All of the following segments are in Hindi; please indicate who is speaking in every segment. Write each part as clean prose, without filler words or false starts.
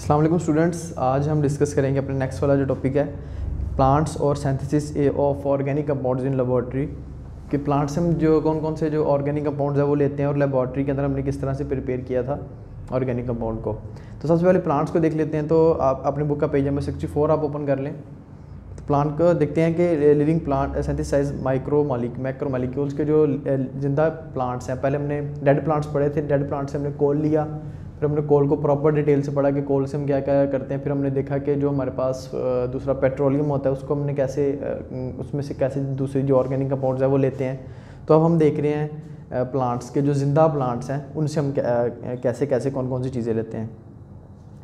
Speaker 1: अस्सलाम वालेकुम स्टूडेंट्स, आज हम डिस्कस करेंगे अपने नेक्स्ट वाला जो टॉपिक है प्लांट्स और synthesis of organic compounds in laboratory. कि प्लांट्स से हम जो कौन कौन से जो ऑर्गेनिक कंपाउंड्स है वो लेते हैं और लेबोरेटरी के अंदर हमने किस तरह से प्रिपेयर किया था ऑर्गेनिक कंपाउंड को। तो सबसे पहले प्लांट्स को देख लेते हैं। तो आप अपनी बुक का पेज नंबर 64 आप ओपन कर लें। तो प्लांट को देखते हैं कि living plant synthesise macro molecules के जो जिंदा प्लांट्स हैं। पहले हमने डेड प्लांट्स पढ़े थे, डेड प्लांट से हमने कोल लिया, फिर हमने कोल को प्रॉपर डिटेल से पढ़ा कि कोल से हम क्या क्या करते हैं। फिर हमने देखा कि जो हमारे पास दूसरा पेट्रोलियम होता है उसको हमने कैसे उसमें से कैसे दूसरी जो ऑर्गेनिक कंपाउंड्स है वो लेते हैं। तो अब हम देख रहे हैं प्लांट्स के जो ज़िंदा प्लांट्स हैं उनसे हम कैसे कैसे कौन कौन सी चीज़ें लेते हैं।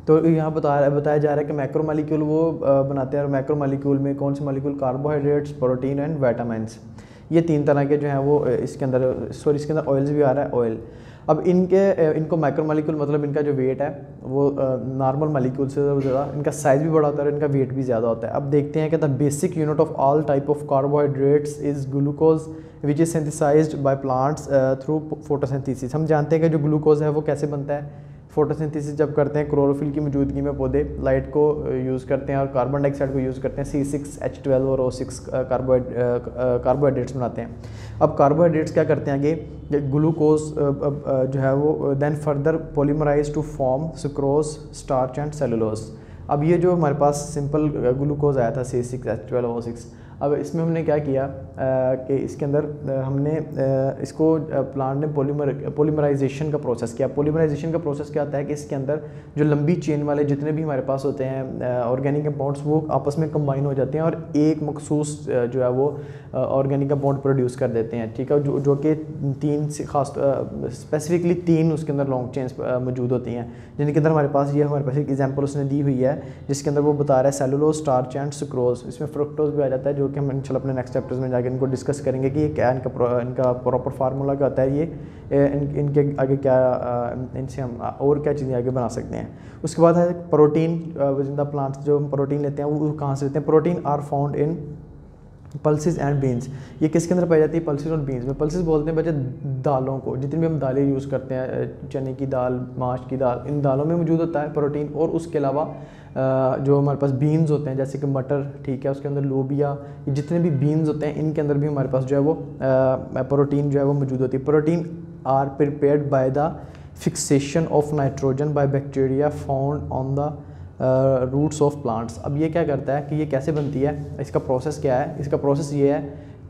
Speaker 1: तो यहाँ बताया जा रहा है कि मैक्रो मालिक्यूल वो बनाते हैं, और मैक्रो मालिक्यूल में कौन से molecule, carbohydrates, protein and vitamins, ये तीन तरह के जो हैं वो इसके अंदर ऑयल्स भी आ रहा है, ऑयल। अब इनको मैक्रो मालिक्यूल मतलब इनका जो वेट है वो नॉर्मल मालिक्यूल से ज़्यादा, इनका साइज़ भी बड़ा होता है और इनका वेट भी ज़्यादा होता है। अब देखते हैं कि the basic unit of all type of carbohydrates is glucose which is synthesised by plants through photosynthesis. हम जानते हैं कि जो ग्लूकोज है वो कैसे बनता है, फोटोसिंथेसिस जब करते हैं क्लोरोफिल की मौजूदगी में पौधे लाइट को यूज़ करते हैं और कार्बन डाइऑक्साइड को यूज़ करते हैं, C6H12 और O6 कार्बोहाइड्रेट्स बनाते हैं। अब कार्बोहाइड्रेट्स क्या करते हैं आगे, ग्लूकोज जो है वो then further polymerise to form sucrose, starch and cellulose. अब ये जो हमारे पास सिंपल ग्लूकोज आया था C6H12 O6, अब इसमें हमने क्या किया कि इसके अंदर हमने इसको प्लांट ने पॉलीमराइजेशन का प्रोसेस किया। पॉलीमराइजेशन का प्रोसेस क्या होता है कि इसके अंदर जो लंबी चेन वाले जितने भी हमारे पास होते हैं ऑर्गेनिक कंपाउंड्स वो आपस में कंबाइन हो जाते हैं और एक मखसूस जो है वो ऑर्गेनिक कंपाउंड प्रोड्यूस कर देते हैं। ठीक है, जो कि तीन से खास स्पेसिफिकली तीन उसके अंदर लॉन्ग चेन्स मौजूद होती हैं, जिनके अंदर हमारे पास एक एग्जाम्पल उसने दी हुई है जिसके अंदर वो बता रहा है सेलुलोज, स्टार्च एंड सुक्रोज। इसमें फ्रुक्टोज भी आ जाता है, जो कि हम इंशाल्लाह अपने नेक्स्ट चैप्टर्स में जाकर इनको डिस्कस करेंगे कि ये क्या इनका प्रॉपर फार्मूला क्या होता है, ये इनके आगे क्या इनसे हम और क्या चीज़ें आगे बना सकते हैं। उसके बाद है प्रोटीन। जिंदा प्लांट्स जो हम प्रोटीन लेते हैं वो कहाँ से लेते हैं, protein are found in pulses and beans. ये किसके अंदर पाई जाती है, पल्सेस और बीन्स में। पल्सेस बोलते हैं बच्चे दालों को, जितनी भी हम दालें यूज़ करते हैं, चने की दाल, माश की दाल, इन दालों में मौजूद होता है प्रोटीन। और उसके अलावा जो हमारे पास बीन्स होते हैं जैसे कि मटर, ठीक है, उसके अंदर लोबिया, ये जितने भी बीन्स होते हैं इनके अंदर भी हमारे पास जो है वो प्रोटीन जो है वो मौजूद होती है। Protein are prepared by the fixation of nitrogen by bacteria found on the roots of plants. अब ये क्या करता है कि ये कैसे बनती है, इसका प्रोसेस क्या है। इसका प्रोसेस ये है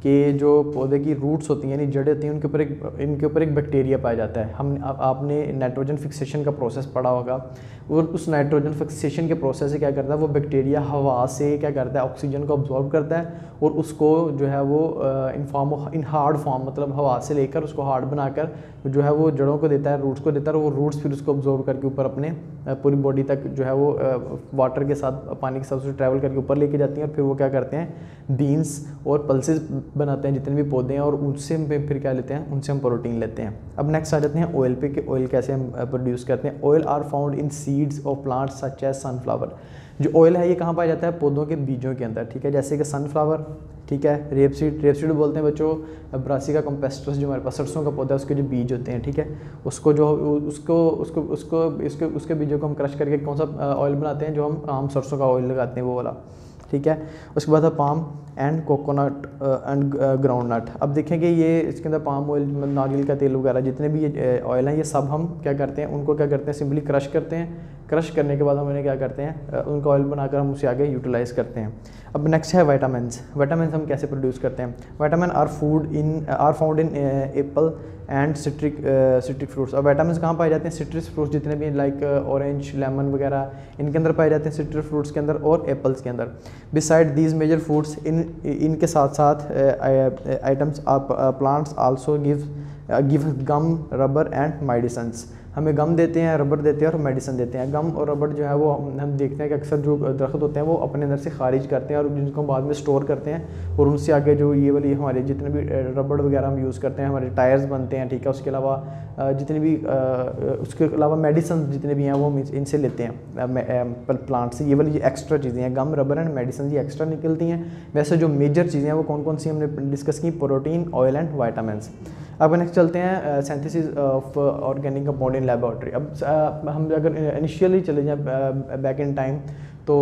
Speaker 1: कि जो पौधे की रूट्स होती हैं यानी जड़ें होती हैं इनके ऊपर एक बैक्टीरिया पाया जाता है। आपने नाइट्रोजन फिक्सेशन का प्रोसेस पढ़ा होगा, और उस नाइट्रोजन फिक्सेशन के प्रोसेस से क्या करता है वो बैक्टीरिया हवा से क्या करता है, ऑक्सीजन को अब्जॉर्ब करता है और उसको जो है वो इन हार्ड फॉर्म मतलब हवा से लेकर उसको हार्ड बनाकर जो है वो जड़ों को देता है, रूट्स को देता है, और वो रूट्स फिर उसको अब्जॉर्ब करके ऊपर अपने पूरी बॉडी तक जो है वो वाटर के साथ, पानी के साथ उसको ट्रैवल करके ऊपर लेके जाती हैं। और फिर वो क्या करते हैं, बीन्स और पल्सेस बनाते हैं जितने भी पौधे हैं, और उनसे हम फिर क्या लेते हैं, उनसे हम प्रोटीन लेते हैं। अब नेक्स्ट आ जाते हैं ऑयल पे कि ऑयल कैसे हम प्रोड्यूस करते हैं। Oil are found in seeds of plants such as sunflower. जो ऑयल है ये कहाँ पाया जाता है, पौधों के बीजों के अंदर, ठीक है, जैसे कि सनफ्लावर, ठीक है, रेपसीड बोलते हैं बच्चों, ब्रासिका कम्पेस्ट्रस जो हमारे पास सरसों का पौधा है उसके जो बीज होते हैं, ठीक है, उसको जो उसके बीजों को हम क्रश करके कौन सा ऑयल बनाते हैं, जो हम आम सरसों का ऑयल लगाते हैं वो वाला, ठीक है। उसके बाद है palm and coconut and ground nut. अब देखेंगे ये इसके अंदर पाम ऑयल, नारियल का तेल वगैरह जितने भी ये ऑयल हैं ये सब हम क्या करते हैं, उनको क्या करते हैं, सिंपली क्रश करते हैं। क्रश करने के बाद हम इन्हें क्या करते हैं, उनका ऑयल बनाकर हम उसे आगे यूटिलाइज़ करते हैं। अब नेक्स्ट है विटामिन्स। विटामिन्स हम कैसे प्रोड्यूस करते हैं। Vitamin are found in apple and citric fruits. अब विटामिन्स कहाँ पाए जाते हैं, सिट्रिक फ्रूट्स जितने भी लाइक ऑरेंज, लेमन वगैरह, इनके अंदर पाए जाते हैं, सिट्रिक फ्रूट्स के अंदर और एप्पल्स के अंदर। बिसाइड दीज मेजर फूड्स इनके साथ साथ items plants also give gum, rubber and medicines. हमें गम देते हैं, रबर देते हैं और मेडिसिन देते हैं। गम और रबर जो है वो हम देखते हैं कि अक्सर जो दरख्त होते हैं वो अपने अंदर से खारिज करते हैं और जिनको हम बाद में स्टोर करते हैं, और उनसे आगे जो ये वाली हमारे जितने भी रबर वगैरह हम यूज़ करते हैं, हमारे टायर्स बनते हैं, ठीक है। उसके अलावा जितने भी उसके अलावा मेडिसिन जितने भी हैं वो हम इनसे लेते हैं प्लांट से। ये वाली जो एक्स्ट्रा चीज़ें हैं, गम, रबर एंड मेडिसिन, ये एक्स्ट्रा निकलती हैं। वैसे जो मेजर चीज़ें हैं वो कौन कौन सी हमने डिस्कस की, प्रोटीन, ऑयल एंड वाइटामिन्स। अब नेक्स्ट चलते हैं synthesis of organic compound in laboratory. अब हम अगर इनिशियली चले जाएं बैक इन टाइम, तो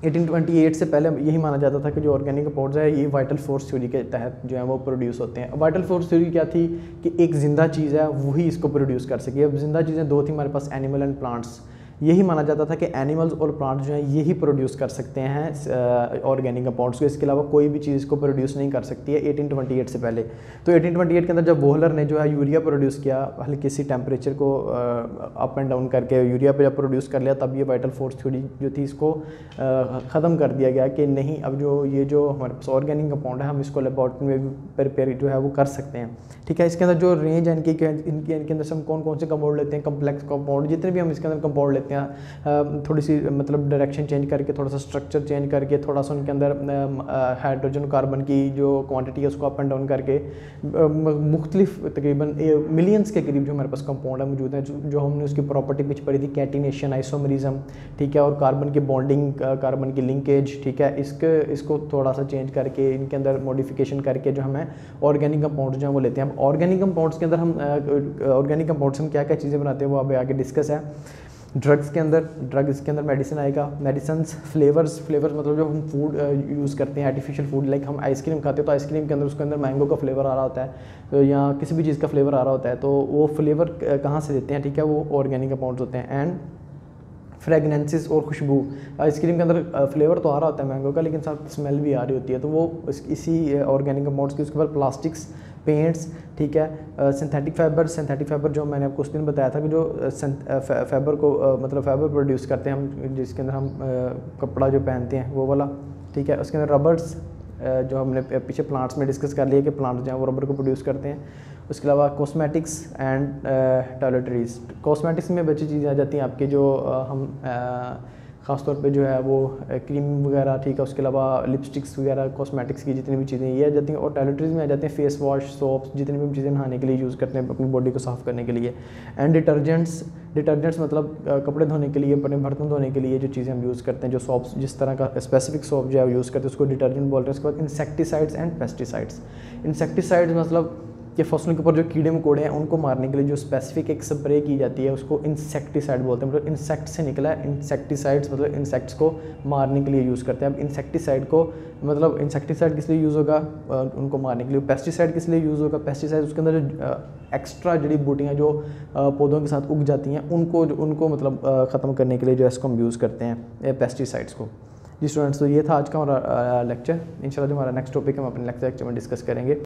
Speaker 1: 1828 से पहले यही माना जाता था कि जो ऑर्गेनिक कंपाउंड्स है ये वाइटल फोर्स थ्योरी के तहत जो है वो प्रोड्यूस होते हैं। वाइटल फोर्स थ्योरी क्या थी कि एक जिंदा चीज़ है वही इसको प्रोड्यूस कर सके। अब जिंदा चीज़ें दो थी हमारे पास, एनिमल एंड प्लांट्स। यही माना जाता था कि एनिमल्स और प्लांट्स जो हैं यही प्रोड्यूस कर सकते हैं ऑर्गेनिक कंपाउंड्स को, इसके अलावा कोई भी चीज़ को प्रोड्यूस नहीं कर सकती है 1828 से पहले। तो 1828 के अंदर जब बोहलर ने जो है यूरिया प्रोड्यूस किया, हल्की सी टेम्परेचर को अप एंड डाउन करके यूरिया पर जब प्रोड्यूस कर लिया, तब ये वाइटल फोर्स थ्योरी जो थी इसको ख़त्म कर दिया गया कि नहीं, अब जो हमारे पास ऑर्गेनिक कंपाउंड है हम इसको लेबोरेटरी में भी प्रिपेयर जो है वो कर सकते हैं। ठीक है, इसके अंदर जो रेंज है इनके अंदर से हम कौन कौन से कंपाउंड लेते हैं, कम्प्लेक्स कंपाउंड, जितने भी हम इसके अंदर कंपाउंड लेते हैं, थोड़ी सी मतलब डायरेक्शन चेंज करके, थोड़ा सा स्ट्रक्चर चेंज करके, थोड़ा सा उनके अंदर हाइड्रोजन कार्बन की जो क्वांटिटी है उसको अप एंड डाउन करके, मुख्तलिफ तकरीबन मिलियंस के करीब जो हमारे पास कंपाउंड है मौजूद हैं, जो हमने उसकी प्रॉपर्टी पिच पढ़ी थी, कैटिनेशन, आइसोमरिज्म, ठीक है, और कार्बन की बॉन्डिंग, कार्बन की लिंकेज, ठीक है, इसको थोड़ा सा चेंज करके, इनके अंदर मॉडिफिकेशन करके जो हमें ऑर्गेनिक कंपाउंड्स जो है वो लेते हैं। अब ऑर्गेनिक कंपाउंड्स के अंदर हम ऑर्गेनिक कंपाउंड्स हम क्या क्या चीज़ें बनाते हैं वो अभी आगे डिस्कस है। ड्रग्स के अंदर, ड्रग्स के अंदर मेडिसिन आएगा, मेडिसन्स, फ्लेवर्स मतलब जो हम फूड यूज़ करते हैं, आर्टिफिशियल फूड, लाइक हम आइसक्रीम खाते हैं तो आइसक्रीम के अंदर उसके अंदर मैंगो का फ्लेवर आ रहा होता है या किसी भी चीज़ का फ्लेवर आ रहा होता है, तो वो फ्लेवर कहाँ से देते हैं, ठीक है, वो ऑर्गेनिक कंपाउंड्स होते हैं। एंड फ्रेगनेंसेस और खुशबू, आइसक्रीम के अंदर फ्लेवर तो आ रहा होता है मैंगो का, लेकिन साथ स्मेल भी आ रही होती है, तो वो इसी ऑर्गेनिक कंपाउंड्स की। उसके बाद प्लास्टिक्स, पेंट्स, ठीक है, सिंथेटिक फाइबर जो मैंने आपको उस दिन बताया था कि जो फाइबर को मतलब फाइबर प्रोड्यूस करते हैं हम, जिसके अंदर हम कपड़ा जो पहनते हैं वो वाला, ठीक है। उसके अंदर रबर्स, जो हमने पीछे प्लांट्स में डिस्कस कर लिया कि प्लांट्स जो हैं वो रबर को प्रोड्यूस करते हैं। उसके अलावा कॉस्मेटिक्स एंड टॉयलेटरीज, कॉस्मेटिक्स में बची चीज़ें आ जाती हैं आपके जो हम ख़ास तौर पे जो है वो क्रीम वगैरह, ठीक है, उसके अलावा लिपस्टिक्स वगैरह, कॉस्मेटिक्स की जितनी भी चीज़ें ये आ जाती हैं। और टॉयलेटरीज में आ जाते हैं फेस वॉश, सोप्स, जितनी भी चीज़ें नहाने के लिए यूज़ करते हैं अपनी बॉडी को साफ़ करने के लिए। एंड डिटर्जेंट्स मतलब कपड़े धोने के लिए, अपने बर्तन धोने के लिए जो चीज़ें हम यूज़ करते हैं, जो सोप्स, जिस तरह का स्पेसिफिक सोप जो है यूज़ करते हैं उसको डिटर्जेंट बोलते हैं। उसके बाद इंसेक्टिसाइड्स एंड पेस्टिसाइड्स, इंसेक्टिसाइड्स मतलब कि फसलों के ऊपर जो कीड़े मकोड़े हैं उनको मारने के लिए जो स्पेसिफिक एक स्प्रे की जाती है उसको इंसेक्टिसाइड बोलते हैं। मतलब इंसेक्ट से निकला है, इंसेक्टिसाइड्स मतलब इंसेक्ट्स को मारने के लिए यूज़ करते हैं। अब इंसेक्टिसाइड को मतलब इंसेक्टिसाइड किस लिए यूज़ होगा, उनको मारने के लिए। पेस्टिसाइड किस लिए यूज़ होगा, पेस्टिसाइड उसके अंदर जो एक्स्ट्रा जड़ी बूटियाँ जो पौधों के साथ उग जाती हैं उनको मतलब ख़त्म करने के लिए जो है इसको हम यूज़ करते हैं पेस्टिसाइड्स को। जी स्टूडेंट्स, तो ये था आज का हमारा लेक्चर। इंशाल्लाह जो हमारा नेक्स्ट टॉपिक है हम अपने नेक्स्ट लेक्चर में डिस्कस करेंगे।